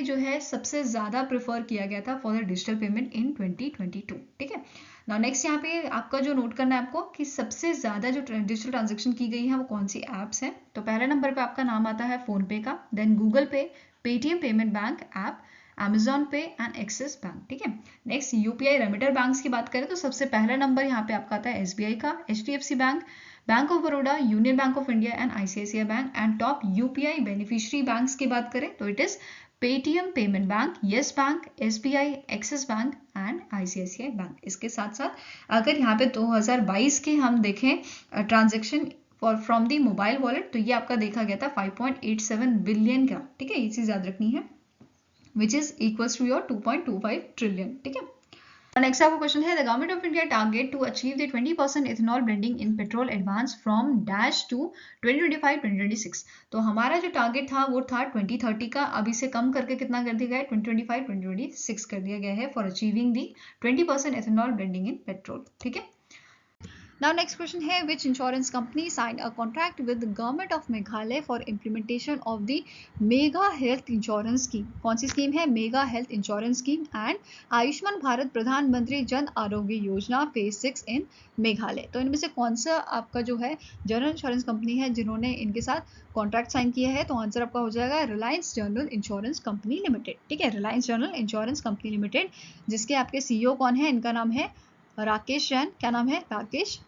जो है सबसे ज्यादा प्रेफर किया गया था for the digital payment in 2022। ठीक है, नाउ नेक्स्ट यहाँ पे आपका जो नोट करना है आपको कि सबसे ज्यादा जो डिजिटल ट्रांजेक्शन की गई है वो कौन सी एप्स हैं। तो पहले नंबर पे आपका नाम आता है फोन पे का, देन गूगल पे, Paytm payment bank app, Amazon पे एंड एक्सिस बैंक। ठीक है, नेक्स्ट यूपीआई रेमिटर बैंक्स की बात करें तो सबसे पहला नंबर यहाँ पे आपका आता है एसबीआई का, HDFC bank, bank of Baroda, union bank of India and ICICI bank. And top UPI beneficiary banks की बात करें तो it is Paytm payment bank, yes bank, SBI, axis bank and ICICI bank. इसके साथ साथ अगर यहाँ पे 2022 के हम देखें transaction from the mobile wallet, तो ये आपका देखा गया था 5.87 बिलियन का। ठीक है, ये चीज याद रखनी है, which is equals to your 2.25 trillion। ठीक है, नेक्स्ट आपका क्वेश्चन है the government of India target to achieve the 20% ethanol blending in petrol advance from dash to 2025-2026। तो हमारा जो टारगेट था वो था 2030 का, अब इसे कम करके कितना कर दिया गया है 2025-2026 कर दिया गया है for achieving the 20% ethanol blending in petrol. ठीक है, Now next question है which insurance company signed a contract with the government of Meghalaya for implementation of the Mega Health Insurance Scheme। कौन सी स्कीम है? Mega health insurance scheme and Ayushman Bharat प्रधानमंत्री Jan Arogya Yojana phase 6 इन मेघालय। तो इनमें से कौन सा आपका जो है जनरल इंश्योरेंस कंपनी है जिन्होंने इनके साथ कॉन्ट्रैक्ट साइन किया है? तो आंसर आपका हो जाएगा Reliance general insurance company limited. ठीक है, Reliance general insurance company limited, जिसके आपके सीईओ कौन है? इनका नाम है राकेश जैन। क्या नाम है? Rakesh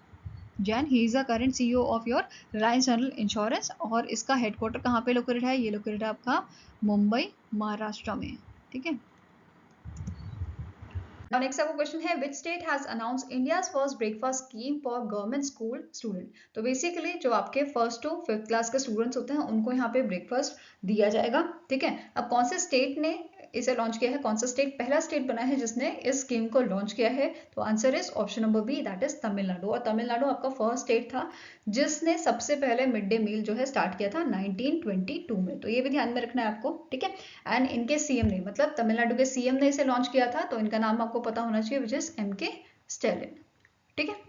Jain. He is the current CEO of your Reliance general insurance. और इसका हेडक्वार्टर कहाँ पे लोकेटेड है? ये लोकेटेड है आपका मुंबई, महाराष्ट्र में। ठीक है, Now next आपका क्वेश्चन है which state has announced India's first breakfast scheme for government school student। तो बेसिकली जो आपके फर्स्ट टू फिफ्थ क्लास के स्टूडेंट्स होते हैं उनको यहाँ पे ब्रेकफास्ट दिया जाएगा। ठीक है, अब कौन से स्टेट ने इसे लॉन्च किया है? कौन सा स्टेट पहला स्टेट बना है जिसने इस स्कीम को लॉन्च किया है? तो answer is option number B, that is Tamil Nadu. और तमिलनाडु आपका फर्स्ट स्टेट था जिसने सबसे पहले मिड डे मील जो है स्टार्ट किया था 1922 में। तो ये भी ध्यान में रखना है आपको, ठीक है। एंड इनके सीएम ने, मतलब तमिलनाडु के सीएम ने इसे लॉन्च किया था, तो इनका नाम आपको पता होना चाहिए, विच इज MK स्टैलिन, ठीक है।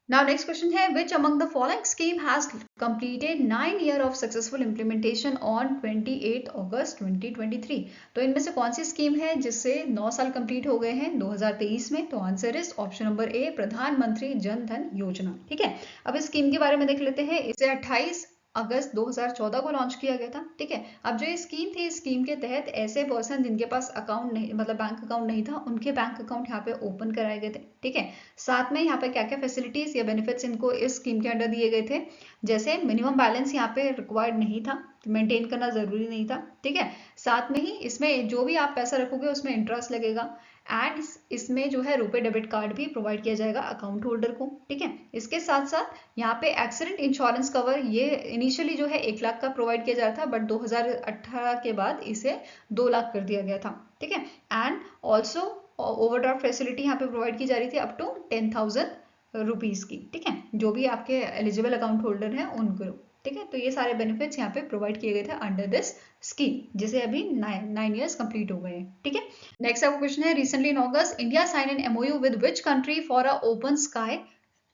Now next question है, which among the following scheme has completed 9 year of successful implementation on 28 August 2023? तो इनमें से कौन सी स्कीम है जिससे 9 साल कंप्लीट हो गए हैं 2023 में? तो आंसर इज ऑप्शन नंबर ए, प्रधानमंत्री जन धन योजना, ठीक है। अब इस स्कीम के बारे में देख लेते हैं। इसे 28 अगस्त 2014 को लॉन्च किया गया था, ठीक है। अब जो ये स्कीम थी, इस स्कीम के तहत ऐसे पर्सन जिनके पास अकाउंट नहीं, मतलब बैंक अकाउंट नहीं था, उनके बैंक अकाउंट यहाँ पे ओपन कराए गए थे, ठीक है। साथ में यहाँ पे क्या क्या फैसिलिटीज या बेनिफिट्स इनको इस स्कीम के अंडर दिए गए थे, जैसे मिनिमम बैलेंस यहाँ पे रिक्वायर्ड नहीं था, मेंटेन करना जरूरी नहीं था, ठीक है। साथ में ही इसमें जो भी आप पैसा रखोगे उसमें इंटरेस्ट लगेगा, एंड इसमें जो है रुपए डेबिट कार्ड भी प्रोवाइड किया जाएगा अकाउंट होल्डर को, ठीक है। इसके साथ साथ यहाँ पे एक्सीडेंट इंश्योरेंस कवर, ये इनिशियली जो है 1 लाख का प्रोवाइड किया जा रहा था, बट 2018 के बाद इसे 2 लाख कर दिया गया था, ठीक है। एंड ऑल्सो ओवरड्राफ्ट फैसिलिटी यहाँ पे प्रोवाइड की जा रही थी अप टू 10,000 रुपीज की, ठीक है, जो भी आपके एलिजिबल अकाउंट होल्डर हैं उनको, ठीक है। तो ये सारे बेनिफिट्स यहाँ पे प्रोवाइड किए गए थे अंडर दिस स्कीम, जिसे अभी 9 ईयर्स कंप्लीट हो गए हैं, ठीक है। नेक्स्ट आपका क्वेश्चन है, recently in August India sign an MOU with which country for a open sky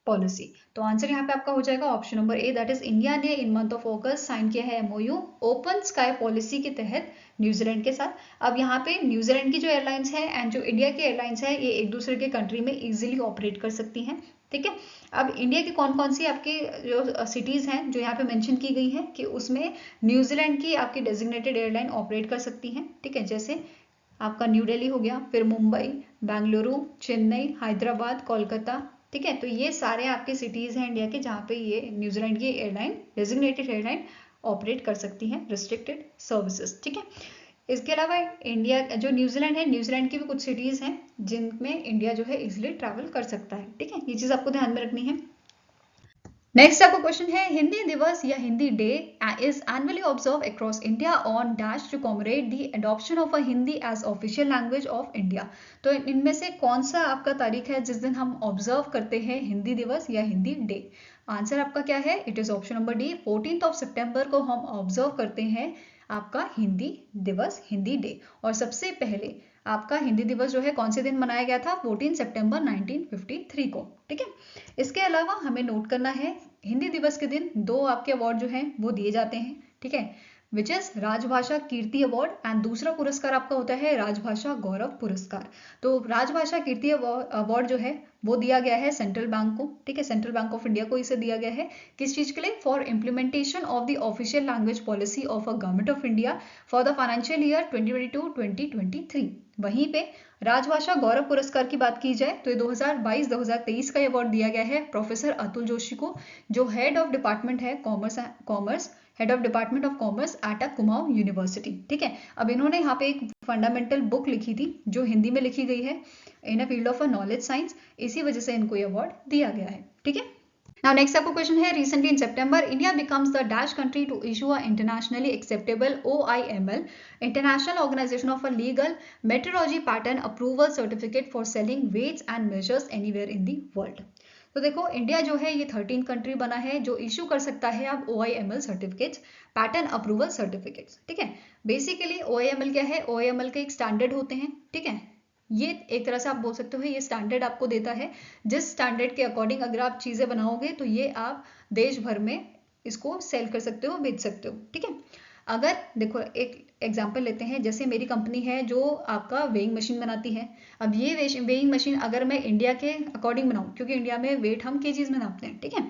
policy? तो आंसर यहाँ पे आपका हो जाएगा option number A, that is India ने इन मंथ ऑफ अगस्त साइन किया है MOU ओपन स्काई पॉलिसी के तहत न्यूजीलैंड के साथ। अब यहाँ पे न्यूजीलैंड की जो एयरलाइंस है एंड जो इंडिया की एयरलाइंस है, ये एक दूसरे के कंट्री में इजीली ऑपरेट कर सकती हैं, ठीक है। अब इंडिया की कौन कौन सी आपकी जो सिटीज हैं जो यहाँ पे मेंशन की गई हैं कि उसमें न्यूजीलैंड की आपकी डेजिग्नेटेड एयरलाइन ऑपरेट कर सकती हैं, ठीक है। जैसे आपका न्यू दिल्ली हो गया, फिर मुंबई, बेंगलुरु, चेन्नई, हैदराबाद, कोलकाता, ठीक है। तो ये सारे आपके सिटीज हैं इंडिया के जहाँ पे ये न्यूजीलैंड की एयरलाइन, डेजिग्नेटेड एयरलाइन ऑपरेट कर सकती हैं रिस्ट्रिक्टेड सर्विसेज, ठीक है। इसके अलावा इंडिया जो न्यूजीलैंड है, न्यूजीलैंड की भी कुछ सिटीज हैं जिनमें इंडिया जो है इजिली ट्रैवल कर सकता है, ठीक है। ये चीज आपको ध्यान में रखनी है। नेक्स्ट आपका क्वेश्चन है, हिंदी दिवस या Hindi day is annually observe across India on dash to commemorate the adoption of a Hindi as official language of India? तो इनमें से कौन सा आपका तारीख है जिस दिन हम ऑब्जर्व करते हैं हिंदी दिवस या हिंदी डे? आंसर आपका क्या है? It is option number D, 14 सितंबर को हम ऑब्जर्व करते हैं आपका हिंदी दिवस, हिंदी डे। और सबसे पहले आपका हिंदी दिवस जो है कौन से दिन मनाया गया था? 14 सितंबर 1953 को, ठीक है। इसके अलावा हमें नोट करना है, हिंदी दिवस के दिन 2 आपके अवार्ड जो हैं वो दिए जाते हैं, ठीक है, विच इज राजभाषा कीर्ति अवार्ड, एंड दूसरा पुरस्कार आपका होता है राजभाषा गौरव पुरस्कार। तो राजभाषा कीर्ति अवार्ड जो है वो दिया गया है सेंट्रल बैंक को, ठीक है, सेंट्रल बैंक ऑफ इंडिया को इसे दिया गया है। किस चीज के लिए? For implementation of the official language policy of a government of India for the financial year 2022-2023। वहीं पे राजभाषा गौरव पुरस्कार की बात की जाए तो ये 2022-2023 का अवार्ड दिया गया है प्रोफेसर अतुल जोशी को, जो हेड ऑफ डिपार्टमेंट है commerce, head of department of commerce at Kumaon university, ठीक है। अब इन्होंने यहाँ पे एक फंडामेंटल बुक लिखी थी जो हिंदी में लिखी गई है in a field of a knowledge science, इसी वजह से इनको ये अवार्ड दिया गया है, ठीक है। Now next आपको क्वेश्चन है, recently in September India becomes the dash country to issue a internationally acceptable OIML, International Organization of a Legal Metrology Pattern Approval Certificate for selling weights and measures anywhere in the world। तो देखो India जो है ये 13 country बना है जो issue कर सकता है अब OIML certificates, pattern approval certificates, ठीक है। बेसिकली OIML क्या है? OIML के एक स्टैंडर्ड होते हैं, ठीक है। ये एक तरह से आप बोल सकते हो ये स्टैंडर्ड आपको देता है, जिस स्टैंडर्ड के अकॉर्डिंग अगर आप चीजें बनाओगे तो ये आप देश भर में इसको सेल कर सकते हो, बेच सकते हो, ठीक है। अगर देखो एक एग्जांपल लेते हैं, जैसे मेरी कंपनी है जो आपका वेइंग मशीन बनाती है। अब ये वेइंग मशीन अगर मैं इंडिया के अकॉर्डिंग बनाऊं, क्योंकि इंडिया में वेट हम केजीज में नापते हैं, ठीक है,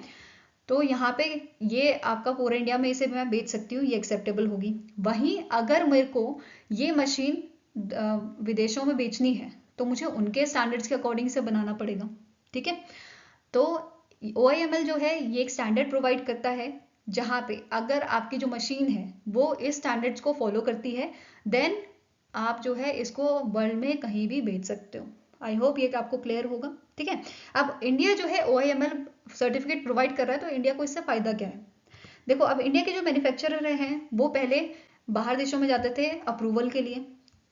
तो यहाँ पे ये आपका पूरे इंडिया में इसे मैं बेच सकती हूँ, ये एक्सेप्टेबल होगी। वहीं अगर मेरे को ये मशीन विदेशों में बेचनी है तो मुझे उनके स्टैंडर्ड्स के अकॉर्डिंग से बनाना पड़ेगा, ठीक है। तो OIML जो है ये एक स्टैंडर्ड प्रोवाइड करता है, जहां पे अगर आपकी जो मशीन है वो इस स्टैंडर्ड्स को फॉलो करती है, देन आप जो है इसको वर्ल्ड में कहीं भी बेच सकते हो। आई होप ये आपको क्लियर होगा, ठीक है। अब इंडिया जो है OIML सर्टिफिकेट प्रोवाइड कर रहा है, तो इंडिया को इससे फायदा क्या है? देखो अब इंडिया के जो मैन्युफैक्चरर हैं वो पहले बाहर देशों में जाते थे अप्रूवल के लिए,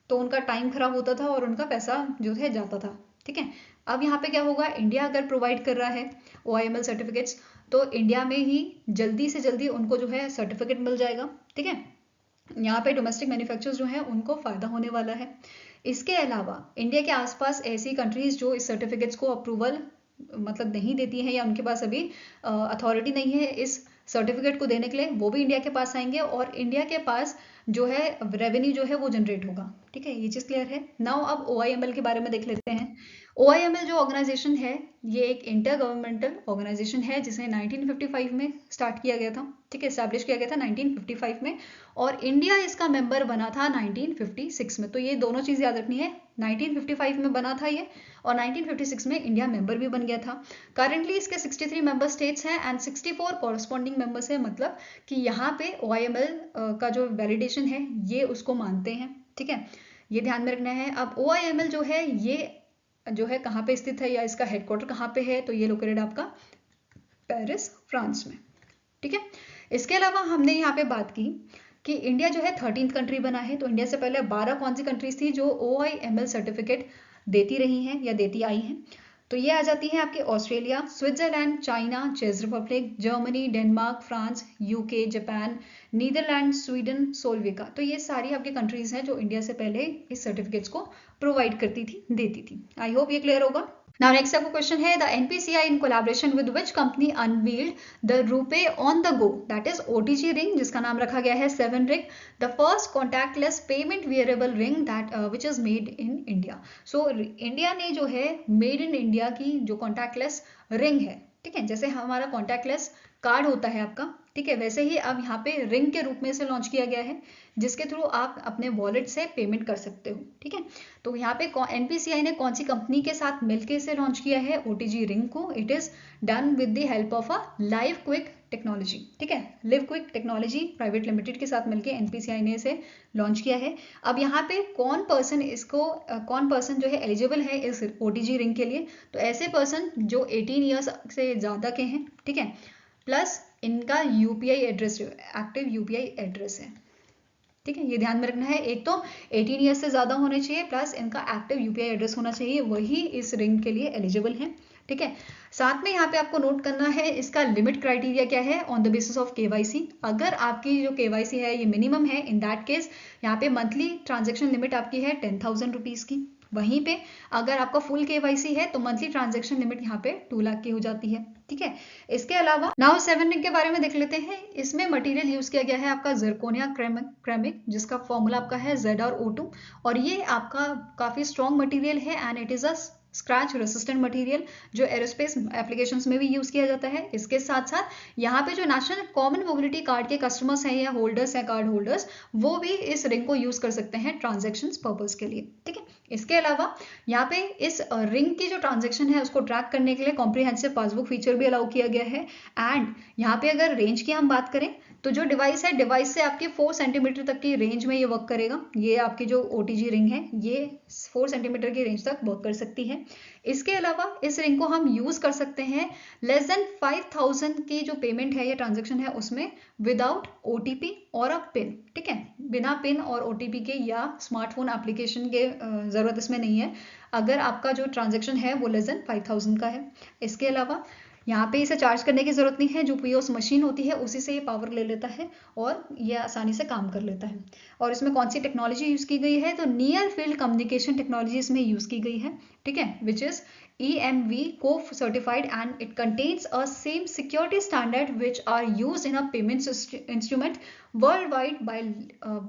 तो उनका टाइम खराब होता था और उनका पैसा जो है जाता था। ठीक है, अब यहाँ पे क्या होगा, इंडिया अगर प्रोवाइड कर रहा है OIML सर्टिफिकेट्स, तो इंडिया में ही जल्दी से जल्दी उनको जो है सर्टिफिकेट मिल जाएगा। ठीक है, यहाँ पे डोमेस्टिक मैन्युफैक्चरर्स जो हैं उनको फ़ायदा होने वाला है। इसके अलावा इंडिया के आसपास ऐसी कंट्रीज़ जो इस सर्टिफिकेट्स को अप्रूवल मतलब नहीं देती हैं, या उनके पास अभी अथॉरिटी नहीं है इस सर्टिफिकेट को देने के लिए, वो भी इंडिया के पास आएंगे और इंडिया के पास जो है रेवेन्यू जो है वो जनरेट होगा। ठीक है, ये चीज़ क्लियर है। नाउ अब OIML के बारे में देख लेते हैं। OIML जो ऑर्गेनाइजेशन है, ये एक इंटर गवर्नमेंटल ऑर्गेनाइजेशन है जिसे 1955 में स्टार्ट किया गया था। ठीक है, स्टैब्लिश किया गया था 1955 में, और इंडिया इसका मेंबर बना था 1956 में। तो ये दोनों चीज़ याद रखनी है, 1955 में बना था ये, और 1956 में इंडिया मेंबर भी बन गया था। करंटली इसके 63 मेंबर स्टेट्स हैं एंड 64 कॉरस्पॉन्डिंग मेंबर्स हैं, मतलब कि यहाँ पे OIML का जो वैलिडेशन है ये उसको मानते हैं। ठीक है, ये ध्यान में रखना है। अब OIML जो है ये जो है कहाँ पे स्थित है, या इसका हेडक्वार्टर कहाँ पे है, तो ये लोकेटेड आपका पेरिस, फ्रांस में। ठीक है, इसके अलावा हमने यहाँ पे बात की कि इंडिया जो है 13th कंट्री बना है, तो इंडिया से पहले 12 कौन सी कंट्रीज थी जो OIML सर्टिफिकेट देती रही हैं या देती आई हैं। तो ये आ जाती है आपके ऑस्ट्रेलिया, स्विट्जरलैंड, चाइना, चेक Republic, Germany, Denmark, France, UK, Japan, Netherland, Sweden, Slovakia. तो ये सारी आपकी कंट्रीज हैं जो इंडिया से पहले इस सर्टिफिकेट्स को प्रोवाइड करती थी, देती थी। आई होप ये क्लियर होगा। Now next आपका क्वेश्चन है, the NPCI in collaboration with which company unveiled the RuPay on the go, that is OTG ring, जिसका नाम रखा गया है 7 ring, the first contactless payment wearable ring that which is made in India. So India ने जो है made in India की जो कॉन्टैक्टलेस रिंग है, ठीक है, जैसे हमारा कॉन्टैक्टलेस कार्ड होता है आपका, ठीक है, वैसे ही अब यहाँ पे रिंग के रूप में इसे लॉन्च किया गया है, जिसके थ्रू आप अपने वॉलेट से पेमेंट कर सकते हो। ठीक है, तो यहाँ पे NPCI ने कौन सी कंपनी के साथ मिलकर इसे लॉन्च किया है, OTG रिंग को। It is done with the help of a live quick technology. ठीक है, live quick technology private limited के साथ मिलकर NPCI ने इसे लॉन्च किया है। अब यहाँ पे कौन पर्सन जो है एलिजिबल है इस OTG रिंग के लिए, तो ऐसे पर्सन जो 18 ईयर्स से ज़्यादा के हैं, ठीक है, प्लस इनका UPI address, active UPI address है। ठीक है, ये ध्यान में रखना है, एक तो 18 ईयर्स से ज़्यादा होने चाहिए, प्लस इनका एक्टिव UPI एड्रेस होना चाहिए, वही इस रिंग के लिए एलिजिबल हैं। ठीक है, साथ में यहाँ पे आपको नोट करना है इसका लिमिट क्राइटेरिया क्या है, on the basis of KYC। अगर आपकी जो KYC है ये मिनिमम है, इन दैट केस यहाँ पे मंथली ट्रांजेक्शन लिमिट आपकी है 10,000 रुपीज़ की। वहीं पे अगर आपका फुल KYC है तो मंथली ट्रांजेक्शन लिमिट यहाँ पे 2 लाख की हो जाती है। ठीक है, इसके अलावा नाउ 7 रिंग के बारे में देख लेते हैं। इसमें मटेरियल यूज किया गया है आपका जर्कोनिया क्रेमिक, जिसका फॉर्मूला आपका है ZrO2, और ये आपका काफी स्ट्रॉन्ग मटेरियल है and it is a scratch resistant material जो एरोस्पेस एप्लीकेशंस में भी यूज किया जाता है। इसके साथ साथ यहाँ पे जो नेशनल कॉमन मोबिलिटी कार्ड के कस्टमर्स हैं या होल्डर्स हैं, कार्ड होल्डर्स, वो भी इस रिंग को यूज कर सकते हैं ट्रांजेक्शन पर्पज के लिए। ठीक है, इसके अलावा यहाँ पे इस रिंग की जो ट्रांजेक्शन है उसको ट्रैक करने के लिए कॉम्प्रिहेंसिव पासबुक फीचर भी अलाउ किया गया है। एंड यहाँ पे अगर रेंज की हम बात करें तो जो डिवाइस है, डिवाइस से आपके 4 सेंटीमीटर तक की रेंज में ये वर्क करेगा। ये आपकी जो OTG रिंग है ये 4 सेंटीमीटर की रेंज तक वर्क कर सकती है। इसके अलावा इस रिंग को हम यूज कर सकते हैं लेस देन 5,000 की जो पेमेंट है या ट्रांजेक्शन है उसमें विदाउट OTP और अ पिन। ठीक है, बिना पिन और OTP के या स्मार्टफोन एप्लीकेशन के जरूरत इसमें नहीं है, अगर आपका जो ट्रांजेक्शन है वो लेस देन 5,000 का है। इसके अलावा यहाँ पे इसे चार्ज करने की जरूरत नहीं है, जो POS मशीन होती है उसी से ये पावर ले लेता है और ये आसानी से काम कर लेता है। और इसमें कौन सी टेक्नोलॉजी यूज की गई है, तो नियर फील्ड कम्युनिकेशन टेक्नोलॉजी इसमें यूज की गई है। ठीक है, which is EMV co certified and it contains a same security standard which are used in a payments instrument worldwide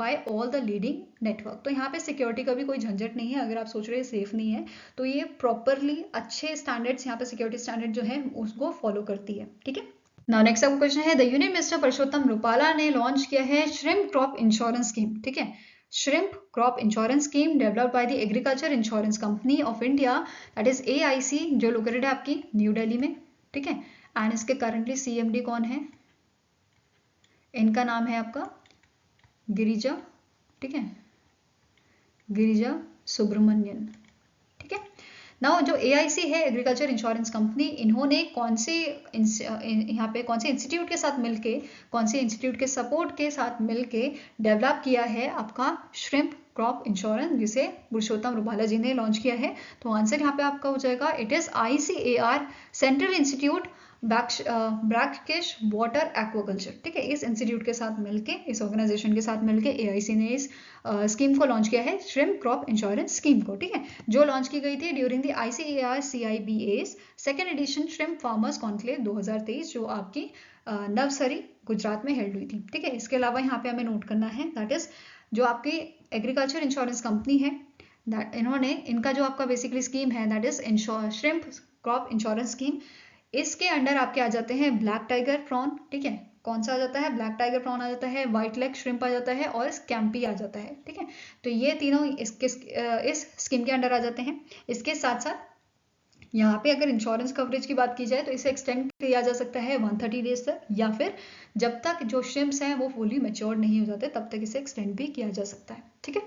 by all the leading network। तो यहाँ पे सिक्योरिटी का भी कोई झंझट नहीं है, अगर आप सोच रहे हैं सेफ नहीं है तो ये प्रॉपरली अच्छे स्टैंडर्ड्स यहाँ पे सिक्योरिटी स्टैंडर्ड जो है उसको फॉलो करती है। ठीक है, नाउ नेक्स्ट आपका क्वेश्चन है, the union minister Parshottam Rupala ने लॉन्च किया है श्रिम्प क्रॉप इंश्योरेंस स्कीम। ठीक है, shrimp crop insurance scheme developed by the agriculture insurance company of India, that is AIC, जो लोकेटेड है आपकी न्यू दिल्ली में। ठीक है, एंड इसके करंटली CMD कौन है, इनका नाम है आपका गिरिजा। ठीक है, गिरिजा सुब्रमण्यन। ठीक है, नाउ जो AIC है, एग्रीकल्चर इंश्योरेंस कंपनी, इन्होंने कौन से यहाँ पे कौन से इंस्टीट्यूट के साथ मिलके, कौन से इंस्टीट्यूट के सपोर्ट के साथ मिलके डेवलप किया है आपका श्रिम्प क्रॉप इंश्योरेंस, जिसे पुरुषोत्तम रूपाला जी ने लॉन्च किया है? तो आंसर यहाँ पे आपका हो जाएगा it is ICAR, central institute brackish water aquaculture. ठीक है, इस इंस्टीट्यूट के साथ मिलके, इस ऑर्गेनाइजेशन के साथ मिलके AIC ने इस स्कीम को लॉन्च किया है, श्रिम्प क्रॉप इंश्योरेंस स्कीम को। ठीक है, जो लॉन्च की गई थी during the ICAR CIBA's second edition shrimp farmers conclave 2023, जो आपकी नवसरी गुजरात में हेल्ड हुई थी। ठीक है, इसके अलावा यहाँ पे हमें नोट करना है दैट इज जो आपकी एग्रीकल्चर इंश्योरेंस कंपनी है, इन्होंने इनका जो आपका बेसिकली स्कीम है that is shrimp crop insurance scheme, इसके अंडर आपके आ जाते हैं ब्लैक टाइगर प्रॉन। ठीक है, कौन सा आ जाता है? ब्लैक टाइगर प्रॉन आ जाता है, व्हाइट लेग श्रिम्प आ जाता है और स्कैम्पी आ जाता है। ठीक है, तो ये तीनों इस स्कीम के अंडर आ जाते हैं। इसके साथ साथ यहाँ पे अगर इंश्योरेंस कवरेज की बात की जाए तो इसे एक्सटेंड किया जा सकता है 130 डेज तक, या फिर जब तक जो श्रिम्प्स हैं वो फुली मैच्योर नहीं हो जाते तब तक इसे एक्सटेंड भी किया जा सकता है। ठीक है,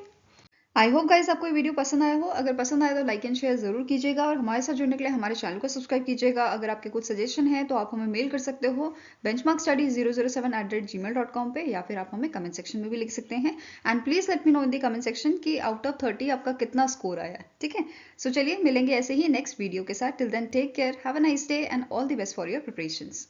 आई होप गाइज आपको ये वीडियो पसंद आया हो। अगर पसंद आया तो लाइक एंड शेयर जरूर कीजिएगा और हमारे साथ जुड़ने के लिए हमारे चैनल को सब्सक्राइब कीजिएगा। अगर आपके कुछ सजेशन है तो आप हमें मेल कर सकते हो benchmarkstudy007@gmail.com पे, या फिर आप हमें कमेंट सेक्शन में भी लिख सकते हैं। And please let me know in the comment section कि आउट ऑफ 30 आपका कितना स्कोर आया है। ठीक है, सो चलिए मिलेंगे ऐसे ही नेक्स्ट वीडियो के साथ। Till then take care, have a nice day and all the best for your preparations.